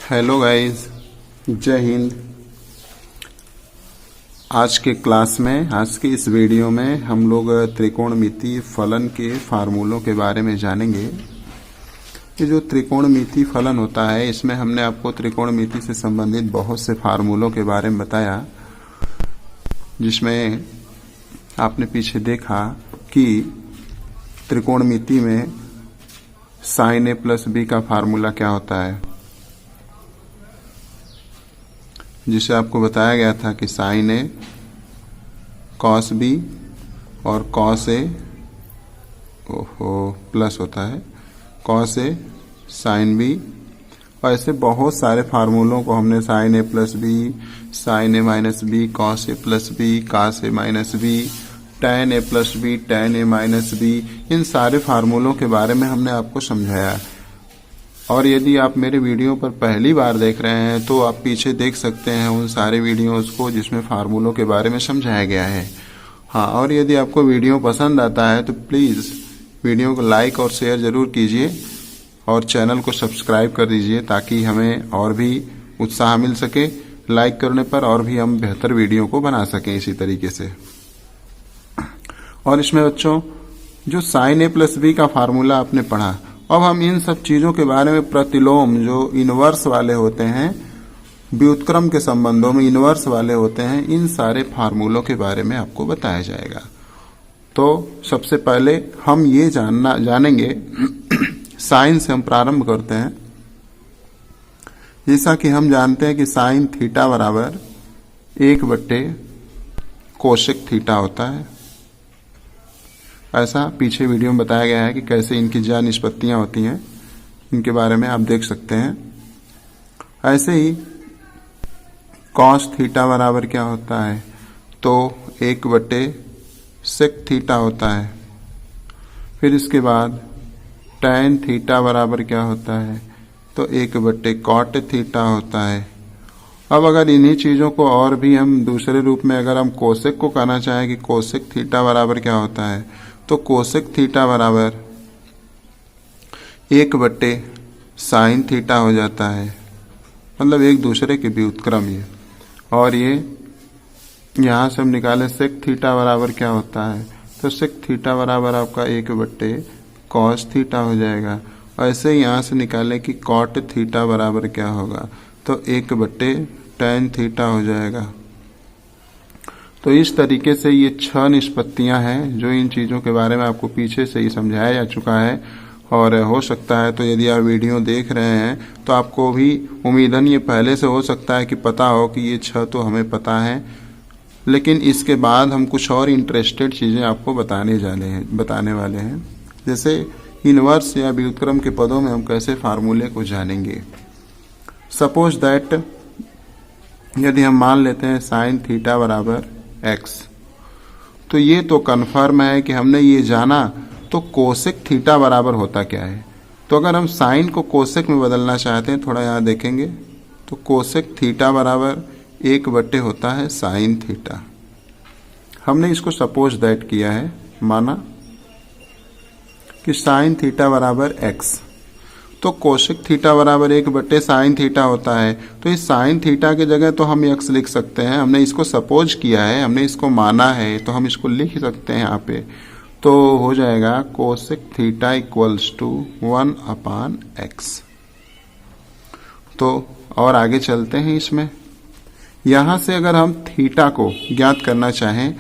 Hello guys, जय हिंद। आज के क्लास में, आज के इस वीडियो में हम लोग त्रिकोणमितीय फलन के फार्मूलों के बारे में जानेंगे। ये जो त्रिकोणमितीय फलन होता है, इसमें हमने आपको त्रिकोणमिति से संबंधित बहुत से फार्मूलों के बारे में बताया, जिसमें आपने पीछे देखा कि त्रिकोणमिति में साइन ए प्लस बी का फार्मूला क्या होता है, जिसे आपको बताया गया था कि साइन ए कॉस बी और कॉस ए प्लस होता है कॉस ए साइन बी। और ऐसे बहुत सारे फार्मूलों को हमने sign A plus B, sign A minus B, cos A plus B, cos A minus B, tan A plus B, tan A minus B, इन सारे फार्मूलों के बारे में हमने आपको समझाया। और यदि आप मेरे वीडियो पर पहली बार देख रहे हैं तो आप पीछे देख सकते हैं उन सारे वीडियोस को जिसमें फार्मूलों के बारे में समझाया गया है। हाँ, और यदि आपको वीडियो पसंद आता है तो प्लीज़ वीडियो को लाइक और शेयर जरूर कीजिए और चैनल को सब्सक्राइब कर दीजिए, ताकि हमें और भी उत्साह मिल सके। लाइक करने पर और भी हम बेहतर वीडियो को बना सकें इसी तरीके से। और इसमें बच्चों, जो साइन ए प्लस बी का फार्मूला आपने पढ़ा, अब हम इन सब चीजों के बारे में प्रतिलोम, जो इनवर्स वाले होते हैं, व्युत्क्रम के संबंधों में इनवर्स वाले होते हैं, इन सारे फार्मूलों के बारे में आपको बताया जाएगा। तो सबसे पहले हम ये जानेंगे, साइन से हम प्रारंभ करते हैं। जैसा कि हम जानते हैं कि साइन थीटा बराबर 1/, कोसेक थीटा होता है। ऐसा पीछे वीडियो में बताया गया है कि कैसे इनकी ज्या निष्पत्तियां होती हैं, इनके बारे में आप देख सकते हैं। ऐसे ही कॉस थीटा बराबर क्या होता है, तो 1/सेक थीटा होता है। फिर इसके बाद टैन थीटा बराबर क्या होता है, तो 1/कॉट थीटा होता है। अब अगर इन्हीं चीजों को और भी हम दूसरे रूप में, अगर हम कोसेक को कहना चाहें कि कोसेक थीटा बराबर क्या होता है, तो कोसेक थीटा बराबर 1/साइन थीटा हो जाता है। मतलब एक दूसरे के व्युत्क्रम ये। और ये यहां से हम निकाले सेक थीटा बराबर क्या होता है, तो सेक थीटा बराबर आपका 1/कॉस थीटा हो जाएगा। ऐसे ही यहां से निकाले कि कॉट थीटा बराबर क्या होगा, तो 1/टैन थीटा हो जाएगा। तो इस तरीके से ये 6 निष्पत्तियां हैं, जो इन चीजों के बारे में आपको पीछे से ही समझाया जा चुका है। और हो सकता है तो यदि आप वीडियो देख रहे हैं तो आपको भी उम्मीदन ये पहले से हो सकता है कि पता हो कि ये 6 तो हमें पता है, लेकिन इसके बाद हम कुछ और इंटरेस्टेड चीजें आपको बताने वाले हैं। जैसे इनवर्स या व्युत्क्रम के पदों में हम कैसे फार्मूले को जानेंगे। सपोज दैट, यदि हम मान लेते हैं साइन थीटा बराबर x, तो ये तो कन्फर्म है कि हमने ये जाना, तो कोसेक थीटा बराबर होता क्या है। तो अगर हम साइन को कोसेक में बदलना चाहते हैं, थोड़ा यहाँ देखेंगे, तो कोसेक थीटा बराबर 1/, होता है साइन थीटा। हमने इसको सपोज दैट किया है, माना कि साइन थीटा बराबर x, तो कोसेक थीटा बराबर 1/, साइन थीटा होता है। तो इस साइन थीटा की जगह तो हम x लिख सकते हैं। हमने इसको सपोज किया है, हमने इसको माना है, तो हम इसको लिख सकते हैं यहाँ पे। तो हो जाएगा cosec theta equals to 1/x। तो और आगे चलते हैं इसमें। यहां से अगर हम थीटा को ज्ञात करना चाहें,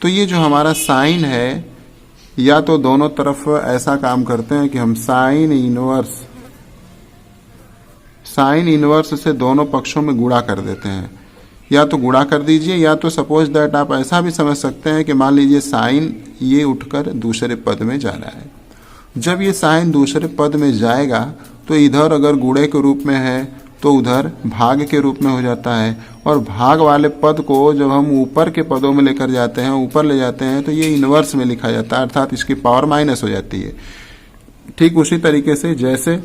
तो ये जो हमारा साइन है, या तो दोनों तरफ ऐसा काम करते हैं कि हम साइन इनवर्स से दोनों पक्षों में गुणा कर देते हैं। या तो गुणा कर दीजिए, या तो सपोज दैट आप ऐसा भी समझ सकते हैं कि मान लीजिए साइन ये उठकर दूसरे पद में जा रहा है। जब ये साइन दूसरे पद में जाएगा, तो इधर अगर गुणे के रूप में है तो उधर भाग के रूप में हो जाता है। और भाग वाले पद को जब हम ऊपर के पदों में लेकर जाते हैं, ऊपर ले जाते हैं, तो ये इनवर्स में लिखा जाता है, अर्थात इसकी पावर माइनस हो जाती है। ठीक उसी तरीके से जैसे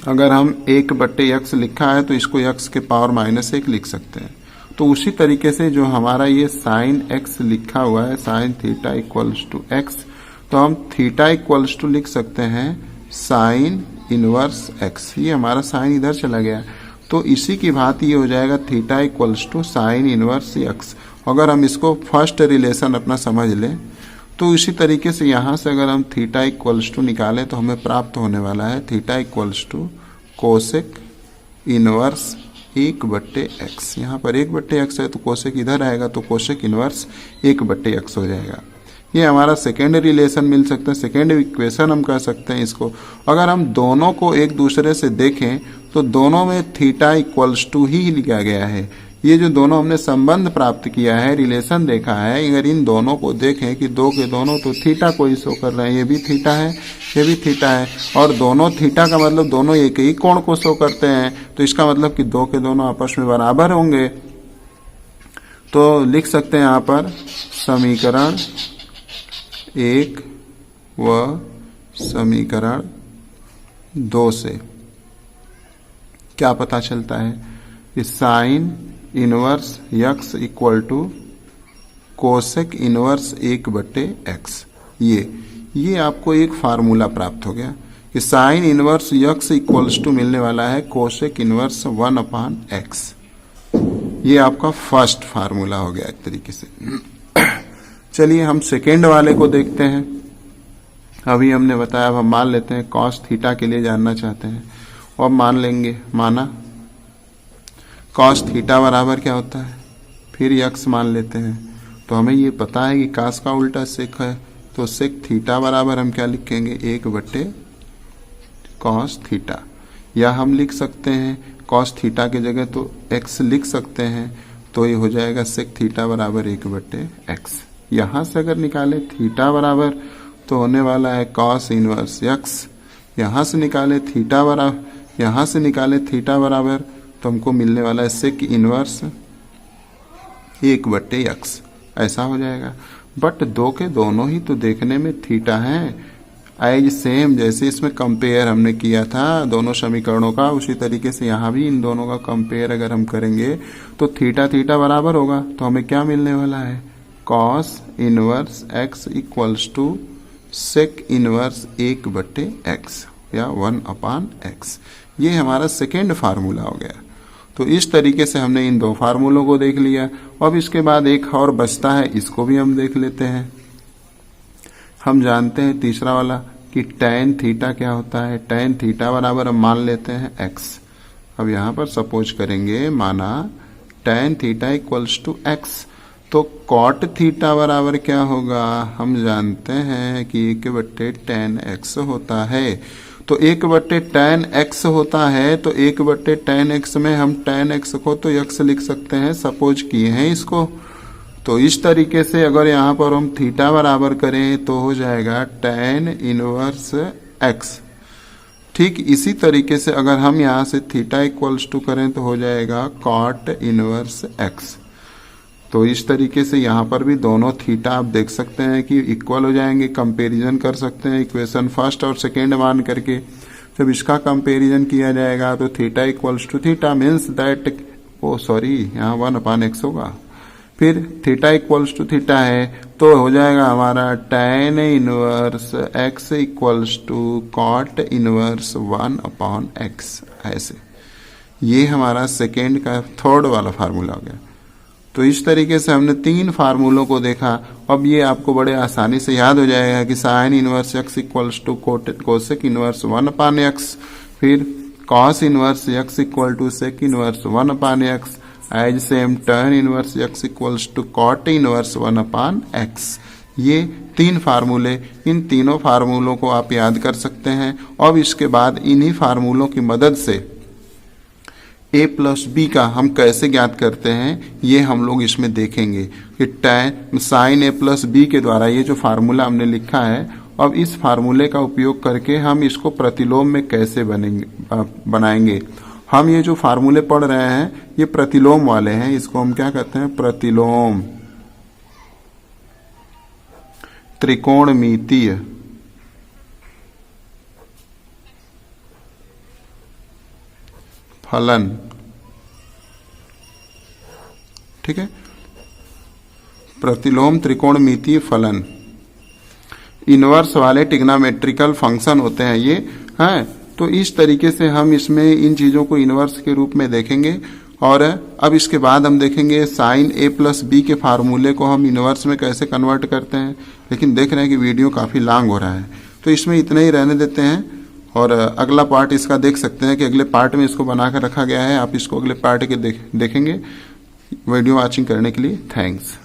अगर हम 1/x लिखा है, तो इसको x के पावर -1 लिख सकते हैं। तो उसी तरीके से जो हमारा ये साइन x लिखा हुआ है, sine theta equals to x, तो हम थीटा इक्वल्स टू लिख सकते हैं साइन इनवर्स x। ये हमारा साइन इधर चला गया। तो इसी की भांति ये हो जाएगा theta equals to sine inverse x. अगर हम इसको फर्स्ट रिलेशन अपना समझ लें तो इसी तरीके से यहाँ से अगर हम थीटा इक्वल्स टू निकालें तो हमें प्राप्त होने वाला है theta equals to cosec inverse 1/x। यहाँ पर 1/x है तो कोसेक इधर आएगा तो कोसेक इनवर्स 1/x हो जाएगा। ये हमारा सेकेंड रिलेशन मिल सकता है, सेकेंड इक्वेशन हम कह सकते हैं इसको। अगर हम दोनों को एक दूसरे से देखें तो दोनों में थीटा इक्वल्स टू ही लिखा गया है। ये जो दोनों हमने संबंध प्राप्त किया है, रिलेशन देखा है, अगर इन दोनों को देखें कि दो के दोनों तो थीटा को ही शो कर रहे हैं, ये भी थीटा है, ये भी थीटा है, और दोनों थीटा का मतलब दोनों एक ही कोण को शो करते हैं, तो इसका मतलब कि दो के दोनों आपस में बराबर होंगे। तो लिख सकते हैं यहाँ पर समीकरण 1 व समीकरण 2 से क्या पता चलता है कि sine inverse x equal to cosec inverse 1/x। ये आपको एक फार्मूला प्राप्त हो गया कि sine inverse x equals to मिलने वाला है कोसेक इनवर्स 1/x। ये आपका फर्स्ट फार्मूला हो गया एक तरीके से। चलिए हम सेकेंड वाले को देखते हैं। अभी हमने बताया, अब हम मान लेते हैं कॉस थीटा के लिए जानना चाहते हैं, और मान लेंगे, माना कॉस थीटा बराबर क्या होता है, फिर यक्स मान लेते हैं। तो हमें ये पता है कि कॉस का उल्टा सेक है, तो सेक थीटा बराबर हम क्या लिखेंगे 1/कॉस थीटा, या हम लिख सकते हैं कॉस थीटा की जगह तो एक्स लिख सकते हैं, तो ये हो जाएगा सेक थीटा बराबर 1/x। यहां से अगर निकाले थीटा बराबर तो होने वाला है कॉस इनवर्स एक्स, यहां से निकाले थीटा बराबर तो हमको मिलने वाला है सेक इनवर्स 1/x, ऐसा हो जाएगा। बट दो के दोनों ही तो देखने में थीटा हैं, एज सेम जैसे इसमें कंपेयर हमने किया था दोनों समीकरणों का, उसी तरीके से यहाँ भी इन दोनों का कंपेयर अगर हम करेंगे तो थीटा थीटा बराबर होगा। तो हमें क्या मिलने वाला है cos inverse x equals to sec inverse 1/x या 1/x। ये हमारा सेकेंड फार्मूला हो गया। तो इस तरीके से हमने इन दो फार्मूलों को देख लिया। अब इसके बाद एक और बचता है, इसको भी हम देख लेते हैं। हम जानते हैं तीसरा वाला कि tan थीटा क्या होता है। tan थीटा बराबर हम मान लेते हैं x। अब यहाँ पर सपोज करेंगे, माना tan theta equals to x, तो cot थीटा बराबर क्या होगा, हम जानते हैं कि 1/tan x होता है। तो 1/tan x होता है, तो 1/tan x में हम tan x को तो x लिख सकते हैं, सपोज किए हैं इसको। तो इस तरीके से अगर यहाँ पर हम थीटा बराबर करें तो हो जाएगा tan इनवर्स x। ठीक इसी तरीके से अगर हम यहाँ से थीटा इक्वल्स टू करें तो हो जाएगा cot इनवर्स x। तो इस तरीके से यहाँ पर भी दोनों थीटा आप देख सकते हैं कि इक्वल हो जाएंगे, कंपैरिजन कर सकते हैं इक्वेशन फर्स्ट और सेकेंड मान करके। जब इसका कंपैरिजन किया जाएगा तो theta equals to theta means that, यहाँ 1/x होगा। फिर थीटा इक्वल्स टू थीटा है तो हो जाएगा हमारा tan inverse x equals to cot inverse 1/x। ऐसे ये हमारा सेकेंड का थर्ड वाला फार्मूला हो गया। तो इस तरीके से हमने तीन फार्मूलों को देखा। अब ये आपको बड़े आसानी से याद हो जाएगा कि sine inverse x equals to cosec inverse 1/x, फिर cos inverse x equal to sec inverse 1/x, as same tan inverse x equals to cot inverse 1/x। ये तीन फार्मूले, इन तीनों फार्मूलों को आप याद कर सकते हैं। अब इसके बाद इन्हीं फार्मूलों की मदद से a प्लस बी का हम कैसे ज्ञात करते हैं ये हम लोग इसमें देखेंगे कि tan sine a plus b के द्वारा ये जो फार्मूला हमने लिखा है, अब इस फार्मूले का उपयोग करके हम इसको प्रतिलोम में कैसे बनाएंगे। हम ये जो फार्मूले पढ़ रहे हैं ये प्रतिलोम वाले हैं, इसको हम क्या कहते हैं प्रतिलोम त्रिकोणमितीय फलन। ठीक है, प्रतिलोम त्रिकोणमितीय फलन इनवर्स वाले ट्रिग्नोमेट्रिकल फंक्शन होते हैं ये हैं। तो इस तरीके से हम इसमें इन चीज़ों को इन्वर्स के रूप में देखेंगे। और अब इसके बाद हम देखेंगे साइन ए प्लस बी के फार्मूले को हम इन्वर्स में कैसे कन्वर्ट करते हैं। लेकिन देख रहे हैं कि वीडियो काफ़ी लॉन्ग हो रहा है, तो इसमें इतना ही रहने देते हैं और अगला पार्ट इसका देख सकते हैं कि अगले पार्ट में इसको बना कर रखा गया है। आप इसको अगले पार्ट के देखेंगे। वीडियो वॉचिंग करने के लिए थैंक्स।